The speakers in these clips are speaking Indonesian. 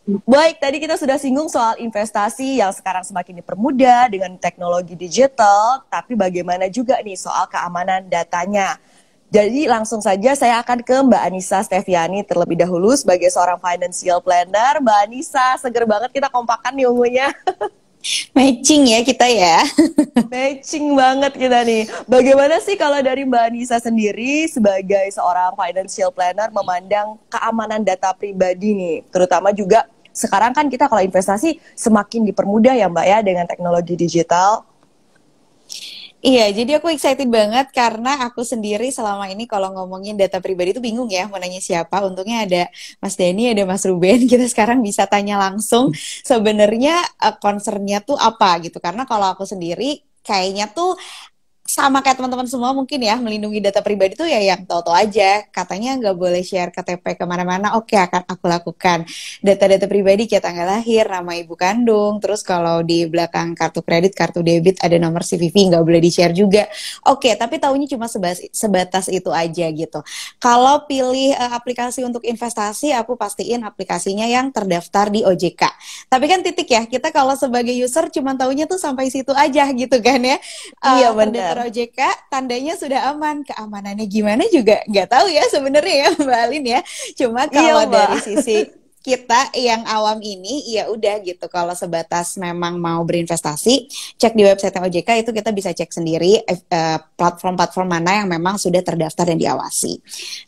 Baik, tadi kita sudah singgung soal investasi yang sekarang semakin dipermudah dengan teknologi digital, tapi bagaimana juga nih soal keamanan datanya. Jadi langsung saja saya akan ke Mbak Anissa Steviani terlebih dahulu sebagai seorang financial planner. Mbak Anissa, seger banget kita kompakan nih ungunya. Matching ya kita ya. Matching banget kita nih. Bagaimana sih kalau dari Mbak Anissa sendiri sebagai seorang financial planner memandang keamanan data pribadi nih, terutama juga sekarang kan kita kalau investasi semakin dipermudah ya Mbak ya dengan teknologi digital. Iya, jadi aku excited banget karena aku sendiri selama ini kalau ngomongin data pribadi itu bingung ya mau nanya siapa. Untungnya ada Mas Denny, ada Mas Ruben. Kita sekarang bisa tanya langsung sebenarnya concernnya tuh apa gitu. Karena kalau aku sendiri kayaknya tuh sama kayak teman-teman semua mungkin ya, melindungi data pribadi tuh ya yang tahu-tahu aja. Katanya nggak boleh share KTP kemana-mana. Oke, akan aku lakukan. Data-data pribadi kayak tanggal lahir, nama ibu kandung, terus kalau di belakang kartu kredit, kartu debit ada nomor CVV nggak boleh di-share juga. Oke, tapi taunya cuma sebatas itu aja gitu. Kalau pilih aplikasi untuk investasi, aku pastiin aplikasinya yang terdaftar di OJK. Tapi kan titik ya, kita kalau sebagai user cuma taunya tuh sampai situ aja gitu kan ya. Iya Terdaftar benar. OJK, tandanya sudah aman. Keamanannya gimana juga nggak tahu ya sebenarnya ya Mbak Alin ya. Cuma Iya kalau Mbak. dari sisi kita yang awam ini ya udah gitu. Kalau sebatas memang mau berinvestasi, cek di website OJK itu kita bisa cek sendiri platform-platform mana yang memang sudah terdaftar dan diawasi.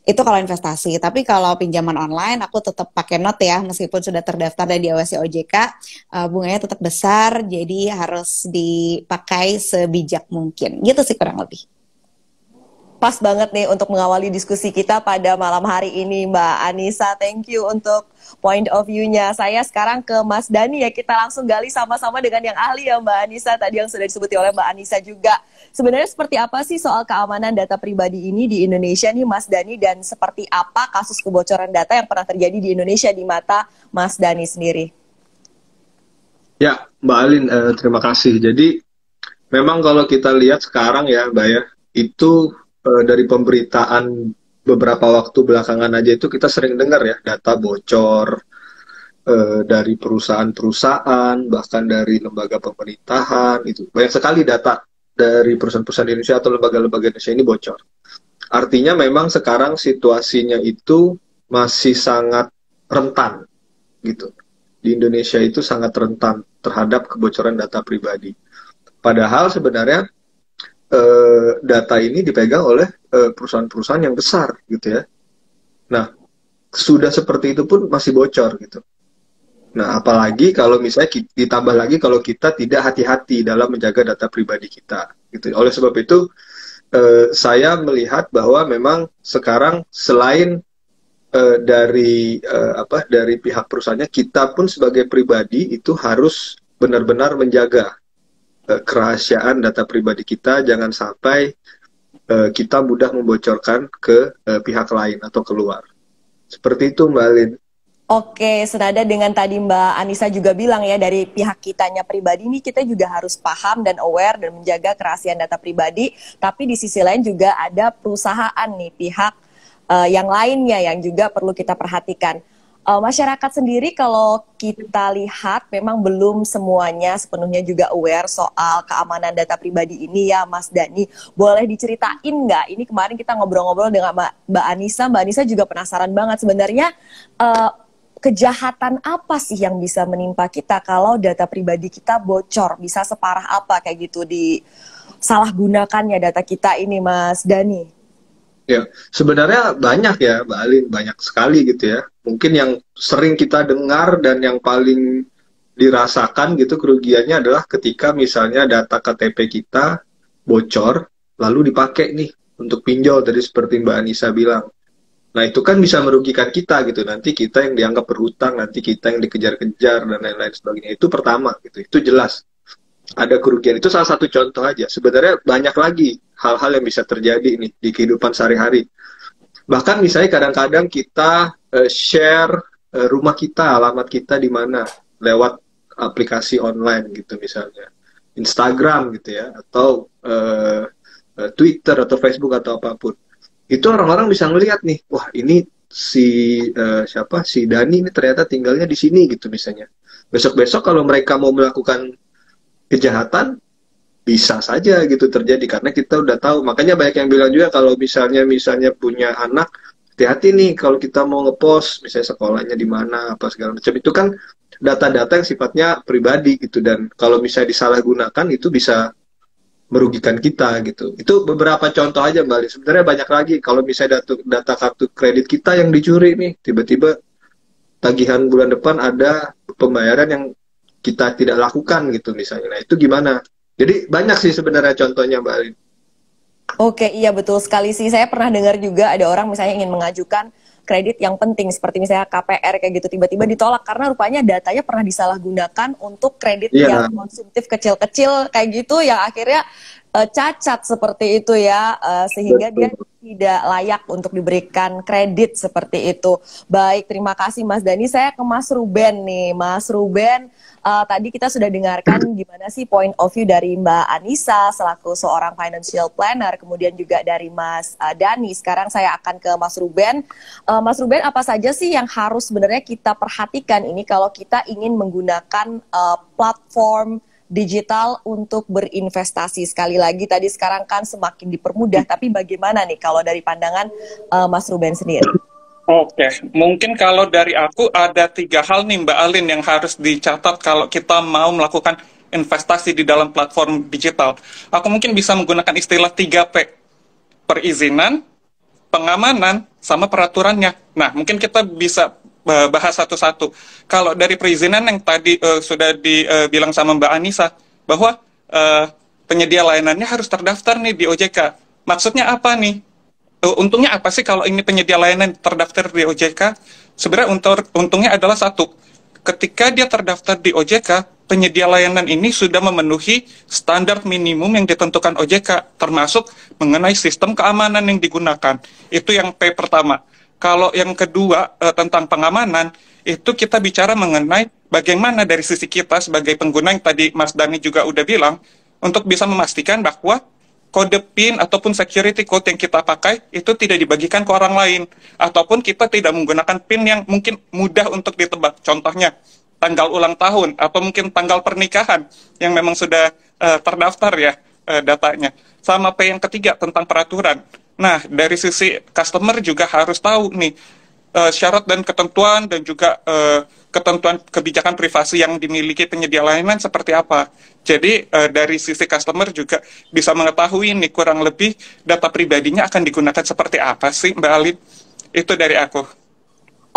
Itu kalau investasi. Tapi kalau pinjaman online aku tetap pakai note ya meskipun sudah terdaftar dan diawasi OJK, bunganya tetap besar, jadi harus dipakai sebijak mungkin. Gitu sih kurang lebih. Pas banget nih untuk mengawali diskusi kita pada malam hari ini Mbak Anissa. Thank you untuk point of view-nya. Saya sekarang ke Mas Dani ya. Kita langsung gali sama-sama dengan yang ahli ya Mbak Anissa. Tadi yang sudah disebuti oleh Mbak Anissa juga. Sebenarnya seperti apa sih soal keamanan data pribadi ini di Indonesia nih Mas Dani? Dan seperti apa kasus kebocoran data yang pernah terjadi di Indonesia di mata Mas Dani sendiri? Ya, Mbak Alin, terima kasih. Jadi, memang kalau kita lihat sekarang ya, Mbak ya, itu dari pemberitaan beberapa waktu belakangan aja itu kita sering dengar ya, data bocor dari perusahaan-perusahaan, bahkan dari lembaga pemerintahan, itu banyak sekali data dari perusahaan-perusahaan Indonesia atau lembaga-lembaga Indonesia ini bocor. Artinya memang sekarang situasinya itu masih sangat rentan, gitu. Di Indonesia itu sangat rentan terhadap kebocoran data pribadi. Padahal sebenarnya data ini dipegang oleh perusahaan-perusahaan yang besar gitu ya. Nah, sudah seperti itu pun masih bocor gitu. Nah, apalagi kalau misalnya ditambah lagi kalau kita tidak hati-hati dalam menjaga data pribadi kita gitu. Oleh sebab itu saya melihat bahwa memang sekarang selain dari pihak perusahaannya, kita pun sebagai pribadi itu harus benar-benar menjaga kerahasiaan data pribadi kita, jangan sampai kita mudah membocorkan ke pihak lain atau keluar. Seperti itu, Mbak Lin. Oke, senada dengan tadi Mbak Anissa juga bilang ya, dari pihak kitanya pribadi ini kita juga harus paham dan aware dan menjaga kerahasiaan data pribadi. Tapi di sisi lain juga ada perusahaan nih, pihak yang lainnya yang juga perlu kita perhatikan. Masyarakat sendiri kalau kita lihat memang belum semuanya sepenuhnya juga aware soal keamanan data pribadi ini ya Mas Dani. Boleh diceritain nggak? Ini kemarin kita ngobrol-ngobrol dengan Mbak Anissa. Mbak Anissa juga penasaran banget sebenarnya kejahatan apa sih yang bisa menimpa kita kalau data pribadi kita bocor? Bisa separah apa kayak gitu disalahgunakannya data kita ini Mas Dani? Ya, sebenarnya banyak ya, Mbak Alin, banyak sekali gitu ya. Mungkin yang sering kita dengar dan yang paling dirasakan gitu kerugiannya adalah ketika misalnya data KTP kita bocor, lalu dipakai nih untuk pinjol tadi seperti Mbak Anissa bilang. Nah, itu kan bisa merugikan kita gitu. Nanti kita yang dianggap berhutang, nanti kita yang dikejar-kejar dan lain-lain sebagainya. Itu pertama gitu. Itu jelas ada kerugian. Itu salah satu contoh aja. Sebenarnya banyak lagi hal-hal yang bisa terjadi nih di kehidupan sehari-hari. Bahkan misalnya kadang-kadang kita share rumah kita, alamat kita di mana lewat aplikasi online gitu misalnya. Instagram gitu ya, atau Twitter atau Facebook atau apapun. Itu orang-orang bisa ngelihat nih, wah ini si Dani ini ternyata tinggalnya di sini gitu misalnya. Besok-besok kalau mereka mau melakukan kejahatan bisa saja gitu terjadi karena kita udah tahu. Makanya banyak yang bilang juga kalau misalnya punya anak, hati-hati nih kalau kita mau ngepost misalnya sekolahnya di mana apa segala macam, itu kan data-data yang sifatnya pribadi gitu, dan kalau misalnya disalahgunakan itu bisa merugikan kita gitu. Itu beberapa contoh aja Mbak Ali. Sebenarnya banyak lagi. Kalau misalnya data kartu kredit kita yang dicuri nih, tiba-tiba tagihan bulan depan ada pembayaran yang kita tidak lakukan gitu misalnya. Nah, itu gimana? Jadi banyak sih sebenarnya contohnya Mbak Ali. Oke, iya betul sekali sih. Saya pernah dengar juga ada orang misalnya ingin mengajukan kredit yang penting seperti misalnya KPR kayak gitu, tiba-tiba ditolak karena rupanya datanya pernah disalahgunakan untuk kredit yang konsumtif kecil-kecil kayak gitu, yang akhirnya cacat seperti itu ya, sehingga dia tidak layak untuk diberikan kredit seperti itu. Baik, terima kasih Mas Dani. Saya ke Mas Ruben nih. Mas Ruben, tadi kita sudah dengarkan gimana sih point of view dari Mbak Anissa selaku seorang financial planner, kemudian juga dari Mas Dani. Sekarang saya akan ke Mas Ruben. Mas Ruben, apa saja sih yang harus sebenarnya kita perhatikan ini kalau kita ingin menggunakan platform digital untuk berinvestasi? Sekali lagi tadi sekarang kan semakin dipermudah, tapi bagaimana nih kalau dari pandangan Mas Ruben sendiri? Oke, mungkin kalau dari aku ada 3 hal nih Mbak Alin yang harus dicatat kalau kita mau melakukan investasi di dalam platform digital. Aku mungkin bisa menggunakan istilah 3P, perizinan, pengamanan, sama peraturannya. Nah, mungkin kita bisa bahas satu-satu. Kalau dari perizinan yang tadi sudah dibilang sama Mbak Anissa, bahwa penyedia layanannya harus terdaftar nih di OJK. Maksudnya apa nih? Untungnya apa sih kalau ini penyedia layanan terdaftar di OJK? Sebenarnya untungnya adalah satu, ketika dia terdaftar di OJK, penyedia layanan ini sudah memenuhi standar minimum yang ditentukan OJK, termasuk mengenai sistem keamanan yang digunakan. Itu yang P pertama. Kalau yang kedua tentang pengamanan, itu kita bicara mengenai bagaimana dari sisi kita sebagai pengguna yang tadi Mas Dani juga udah bilang, untuk bisa memastikan bahwa kode PIN ataupun security code yang kita pakai itu tidak dibagikan ke orang lain, ataupun kita tidak menggunakan PIN yang mungkin mudah untuk ditebak. Contohnya tanggal ulang tahun atau mungkin tanggal pernikahan yang memang sudah terdaftar ya datanya. Sama P yang ketiga tentang peraturan. Nah, dari sisi customer juga harus tahu nih syarat dan ketentuan dan juga ketentuan kebijakan privasi yang dimiliki penyedia layanan seperti apa. Jadi dari sisi customer juga bisa mengetahui nih kurang lebih data pribadinya akan digunakan seperti apa sih Mbak Alin. Itu dari aku.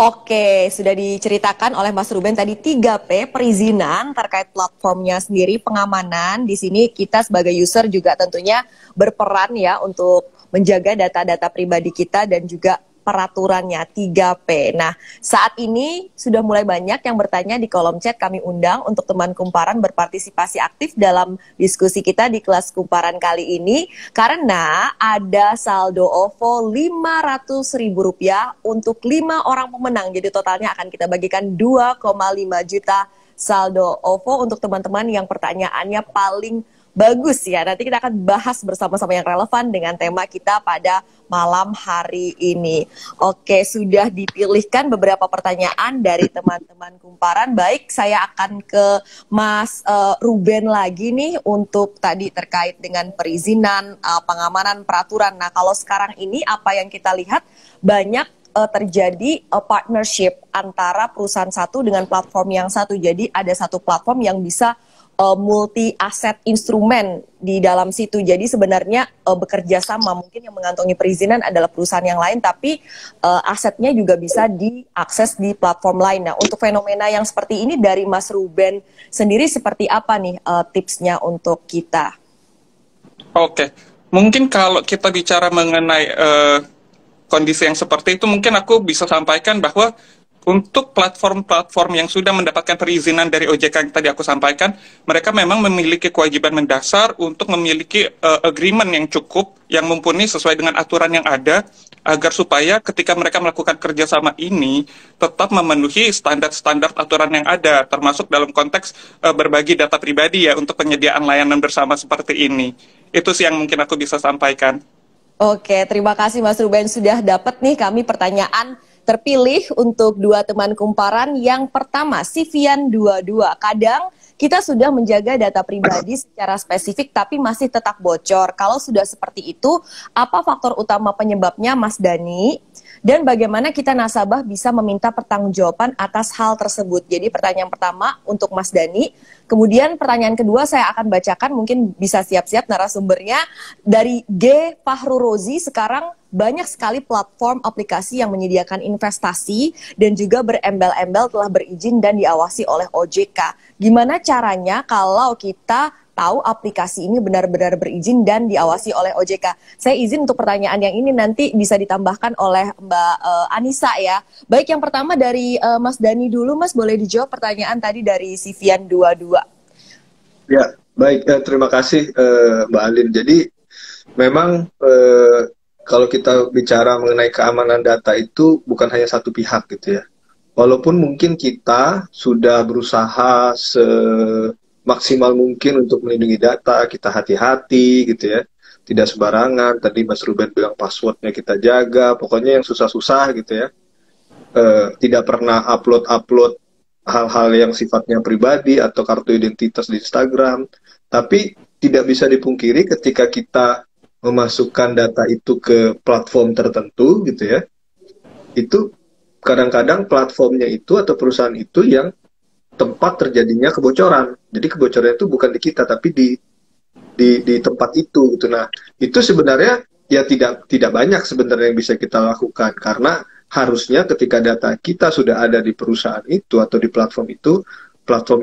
Oke, sudah diceritakan oleh Mas Ruben tadi 3P, perizinan terkait platformnya sendiri, pengamanan. Di sini kita sebagai user juga tentunya berperan ya untuk menjaga data-data pribadi kita, dan juga peraturannya 3P. Nah, saat ini sudah mulai banyak yang bertanya di kolom chat. Kami undang untuk teman Kumparan berpartisipasi aktif dalam diskusi kita di kelas Kumparan kali ini, karena ada saldo OVO Rp500.000 untuk 5 orang pemenang. Jadi totalnya akan kita bagikan 2,5 juta saldo OVO untuk teman-teman yang pertanyaannya paling bagus ya. Nanti kita akan bahas bersama-sama yang relevan dengan tema kita pada malam hari ini. Oke, sudah dipilihkan beberapa pertanyaan dari teman-teman Kumparan. Baik, saya akan ke Mas Ruben lagi nih untuk tadi terkait dengan perizinan, pengamanan, peraturan. Nah, kalau sekarang ini apa yang kita lihat banyak terjadi partnership antara perusahaan satu dengan platform yang satu. Jadi ada satu platform yang bisa multi aset instrumen di dalam situ. Jadi sebenarnya bekerja sama, mungkin yang mengantongi perizinan adalah perusahaan yang lain, tapi asetnya juga bisa diakses di platform lain. Nah, untuk fenomena yang seperti ini dari Mas Ruben sendiri seperti apa nih tipsnya untuk kita? Oke, mungkin kalau kita bicara mengenai kondisi yang seperti itu, mungkin aku bisa sampaikan bahwa untuk platform-platform yang sudah mendapatkan perizinan dari OJK yang tadi aku sampaikan, mereka memang memiliki kewajiban mendasar untuk memiliki agreement yang cukup, yang mumpuni sesuai dengan aturan yang ada, agar supaya ketika mereka melakukan kerjasama ini, tetap memenuhi standar-standar aturan yang ada, termasuk dalam konteks berbagi data pribadi ya, untuk penyediaan layanan bersama seperti ini. Itu sih yang mungkin aku bisa sampaikan. Oke, terima kasih Mas Ruben. Sudah dapat nih kami pertanyaan terpilih untuk 2 teman kumparan. Yang pertama, Sivian 22. Kadang kita sudah menjaga data pribadi secara spesifik tapi masih tetap bocor. Kalau sudah seperti itu, apa faktor utama penyebabnya, Mas Dani? Dan bagaimana kita nasabah bisa meminta pertanggungjawaban atas hal tersebut? Jadi pertanyaan pertama untuk Mas Dani. Kemudian pertanyaan kedua saya akan bacakan, mungkin bisa siap-siap narasumbernya. Dari G. Fahru Rozi, sekarang banyak sekali platform aplikasi yang menyediakan investasi dan juga berembel-embel telah berizin dan diawasi oleh OJK. Gimana caranya kalau kita tahu aplikasi ini benar-benar berizin dan diawasi oleh OJK? Saya izin untuk pertanyaan yang ini nanti bisa ditambahkan oleh Mbak Anissa ya. Baik, yang pertama dari Mas Dani dulu. Mas, boleh dijawab pertanyaan tadi dari Sivian 22. Ya, baik. Terima kasih Mbak Alin. Jadi memang kalau kita bicara mengenai keamanan data itu bukan hanya satu pihak gitu ya. Walaupun mungkin kita sudah berusaha semaksimal mungkin untuk melindungi data, kita hati-hati gitu ya. Tidak sembarangan, tadi Mas Ruben bilang passwordnya kita jaga, pokoknya yang susah-susah gitu ya. Tidak pernah upload hal-hal yang sifatnya pribadi atau kartu identitas di Instagram. Tapi tidak bisa dipungkiri ketika kita memasukkan data itu ke platform tertentu gitu ya, itu kadang-kadang platformnya itu atau perusahaan itu yang tempat terjadinya kebocoran. Jadi kebocoran itu bukan di kita tapi di tempat itu gitu. Nah, itu sebenarnya ya tidak banyak sebenarnya yang bisa kita lakukan, karena harusnya ketika data kita sudah ada di perusahaan itu atau di platform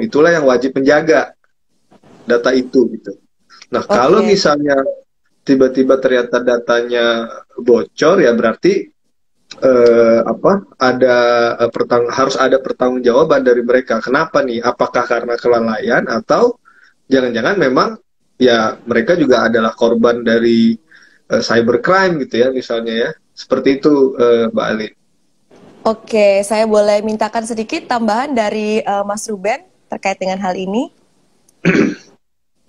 itulah yang wajib menjaga data itu gitu. Nah, kalau misalnya tiba-tiba ternyata datanya bocor, ya berarti harus ada pertanggungjawaban dari mereka. Kenapa nih? Apakah karena kelalaian atau jangan-jangan memang ya mereka juga adalah korban dari cybercrime gitu ya, misalnya ya. Seperti itu Mbak Ali. Oke, saya boleh mintakan sedikit tambahan dari Mas Ruben terkait dengan hal ini?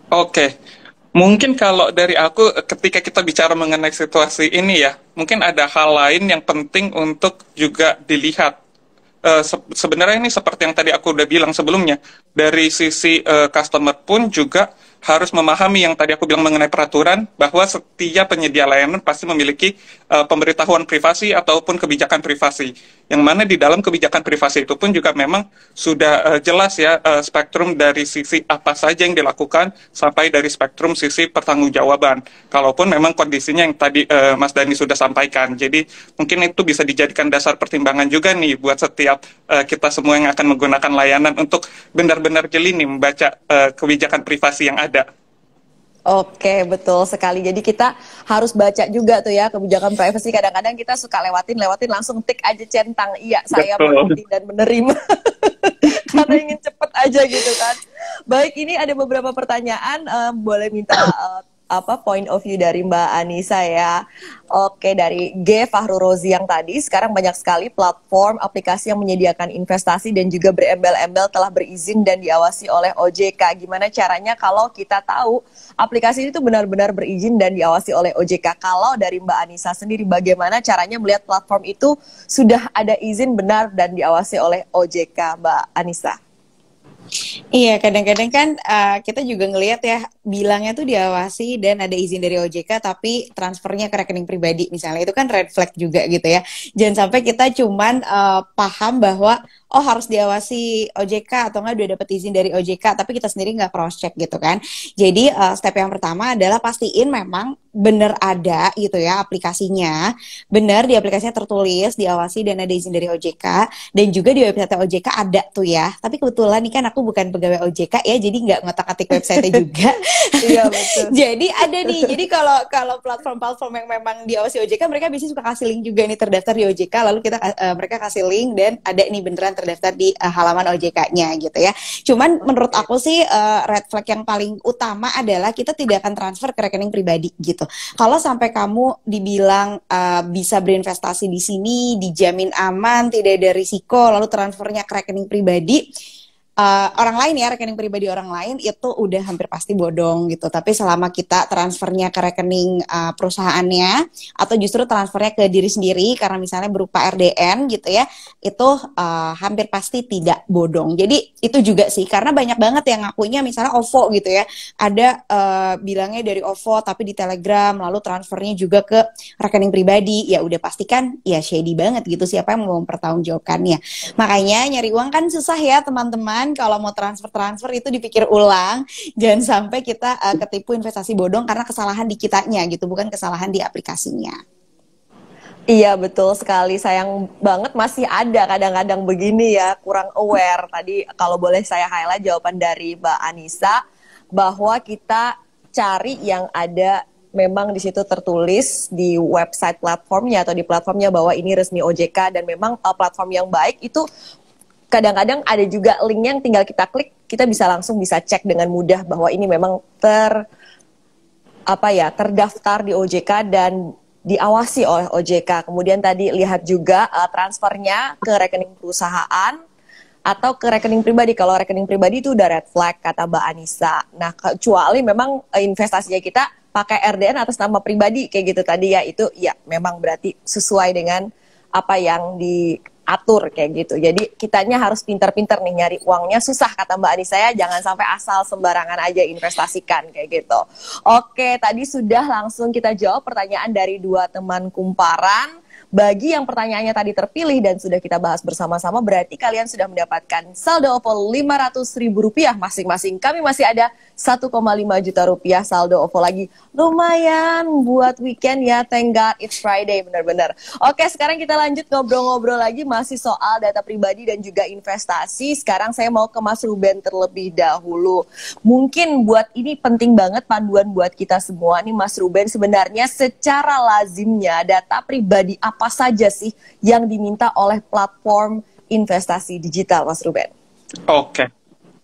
Oke. Mungkin kalau dari aku, ketika kita bicara mengenai situasi ini ya, mungkin ada hal lain yang penting untuk juga dilihat. Sebenarnya ini seperti yang tadi aku udah bilang sebelumnya, dari sisi customer pun juga harus memahami yang tadi aku bilang mengenai peraturan, bahwa setiap penyedia layanan pasti memiliki pemberitahuan privasi ataupun kebijakan privasi. Yang mana di dalam kebijakan privasi itu pun juga memang sudah jelas ya spektrum dari sisi apa saja yang dilakukan sampai dari spektrum sisi pertanggungjawaban. Kalaupun memang kondisinya yang tadi Mas Dani sudah sampaikan. Jadi mungkin itu bisa dijadikan dasar pertimbangan juga nih buat setiap kita semua yang akan menggunakan layanan untuk benar-benar jeli nih membaca kebijakan privasi yang ada. Oke, betul sekali. Jadi kita harus baca juga tuh ya kebijakan privacy. Kadang-kadang kita suka lewatin langsung tik aja centang. Iya, saya mengerti dan menerima. Karena ingin cepet aja gitu kan. Baik, ini ada beberapa pertanyaan. Boleh minta point of view dari Mbak Anissa ya. Oke, dari G. Fahru Rozi yang tadi, sekarang banyak sekali platform aplikasi yang menyediakan investasi dan juga berembel-embel telah berizin dan diawasi oleh OJK. Gimana caranya kalau kita tahu aplikasi itu benar-benar berizin dan diawasi oleh OJK? Kalau dari Mbak Anissa sendiri, bagaimana caranya melihat platform itu sudah ada izin benar dan diawasi oleh OJK, Mbak Anissa? Iya, kadang-kadang kan kita juga ngelihat ya, bilangnya tuh diawasi dan ada izin dari OJK, tapi transfernya ke rekening pribadi misalnya, itu kan red flag juga gitu ya. Jangan sampai kita cuman paham bahwa oh harus diawasi OJK atau enggak udah dapat izin dari OJK, tapi kita sendiri nggak cross check gitu kan. Jadi step yang pertama adalah pastiin memang benar ada gitu ya aplikasinya, benar di aplikasinya tertulis diawasi dan ada izin dari OJK, dan juga di website OJK ada tuh ya. Tapi kebetulan nih kan aku bukan pegawai OJK ya, jadi nggak ngotak-atik website-nya juga. Iya, betul. Jadi ada nih. Jadi kalau platform-platform yang memang diawasi OJK, mereka biasanya suka kasih link juga nih terdaftar di OJK, lalu mereka kasih link dan ada nih beneran terdaftar di halaman OJK-nya gitu ya. Cuman menurut aku sih red flag yang paling utama adalah kita tidak akan transfer ke rekening pribadi gitu. Kalau sampai kamu dibilang bisa berinvestasi di sini, dijamin aman, tidak ada risiko, lalu transfernya ke rekening pribadi, orang lain ya, rekening pribadi orang lain itu udah hampir pasti bodong gitu. Tapi selama kita transfernya ke rekening perusahaannya atau justru transfernya ke diri sendiri karena misalnya berupa RDN gitu ya, itu hampir pasti tidak bodong. Jadi itu juga sih, karena banyak banget yang ngakunya misalnya OVO gitu ya, ada bilangnya dari OVO tapi di Telegram lalu transfernya juga ke rekening pribadi, ya udah pastikan ya shady banget gitu, siapa yang mau mempertanggungjawabkannya. Makanya nyari uang kan susah ya teman-teman, kalau mau transfer itu dipikir ulang, jangan sampai kita ketipu investasi bodong karena kesalahan di kitanya gitu, bukan kesalahan di aplikasinya. Iya betul sekali, sayang banget masih ada kadang-kadang begini ya, kurang aware. Tadi kalau boleh saya highlight jawaban dari Mbak Anissa, bahwa kita cari yang ada memang di situ tertulis di website platformnya atau di platformnya bahwa ini resmi OJK, dan memang platform yang baik itu kadang-kadang ada juga link yang tinggal kita klik, kita langsung bisa cek dengan mudah bahwa ini memang terdaftar di OJK dan diawasi oleh OJK. Kemudian tadi lihat juga transfernya ke rekening perusahaan atau ke rekening pribadi. Kalau rekening pribadi itu udah red flag kata Mbak Anissa. Nah, kecuali memang investasinya kita pakai RDN atas nama pribadi kayak gitu tadi ya, itu ya memang berarti sesuai dengan apa yang diatur kayak gitu. Jadi kitanya harus pinter-pinter nih nyari uangnya, susah kata Mbak Anissa ya, jangan sampai asal sembarangan aja investasikan kayak gitu. Oke, tadi sudah langsung kita jawab pertanyaan dari dua teman kumparan. Bagi yang pertanyaannya tadi terpilih dan sudah kita bahas bersama-sama, berarti kalian sudah mendapatkan saldo OVO Rp500.000 masing-masing. Kami masih ada 1,5 juta rupiah saldo OVO lagi. Lumayan buat weekend ya, thank God it's Friday, benar-benar. Oke, sekarang kita lanjut ngobrol-ngobrol lagi, masih soal data pribadi dan juga investasi. Sekarang saya mau ke Mas Ruben terlebih dahulu. Mungkin buat ini penting banget panduan buat kita semua nih Mas Ruben, sebenarnya secara lazimnya data pribadi apa saja sih yang diminta oleh platform investasi digital, Mas Ruben? Oke.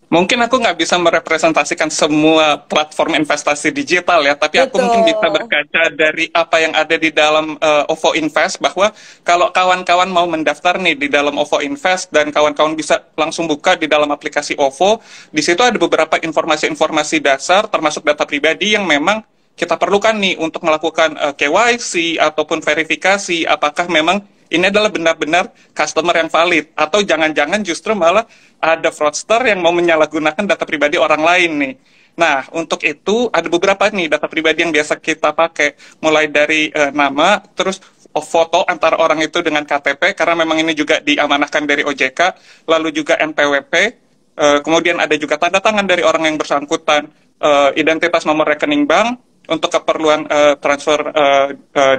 Mungkin aku nggak bisa merepresentasikan semua platform investasi digital ya, tapi aku mungkin bisa berkaca dari apa yang ada di dalam OVO Invest, bahwa kalau kawan-kawan mau mendaftar nih di dalam OVO Invest dan kawan-kawan bisa langsung buka di dalam aplikasi OVO, di situ ada beberapa informasi-informasi dasar termasuk data pribadi yang memang kita perlukan nih untuk melakukan KYC ataupun verifikasi apakah memang ini adalah benar-benar customer yang valid, atau jangan-jangan justru malah ada fraudster yang mau menyalahgunakan data pribadi orang lain nih. Nah, untuk itu ada beberapa nih data pribadi yang biasa kita pakai, mulai dari nama, terus foto antara orang itu dengan KTP, karena memang ini juga diamanahkan dari OJK, lalu juga NPWP, kemudian ada juga tanda tangan dari orang yang bersangkutan, identitas nomor rekening bank, untuk keperluan transfer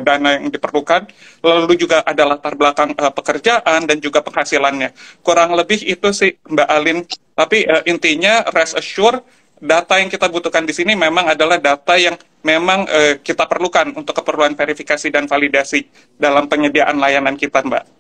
dana yang diperlukan, lalu juga ada latar belakang pekerjaan dan juga penghasilannya. Kurang lebih itu sih Mbak Alin, tapi intinya rest assure, data yang kita butuhkan di sini memang adalah data yang memang kita perlukan untuk keperluan verifikasi dan validasi dalam penyediaan layanan kita, Mbak.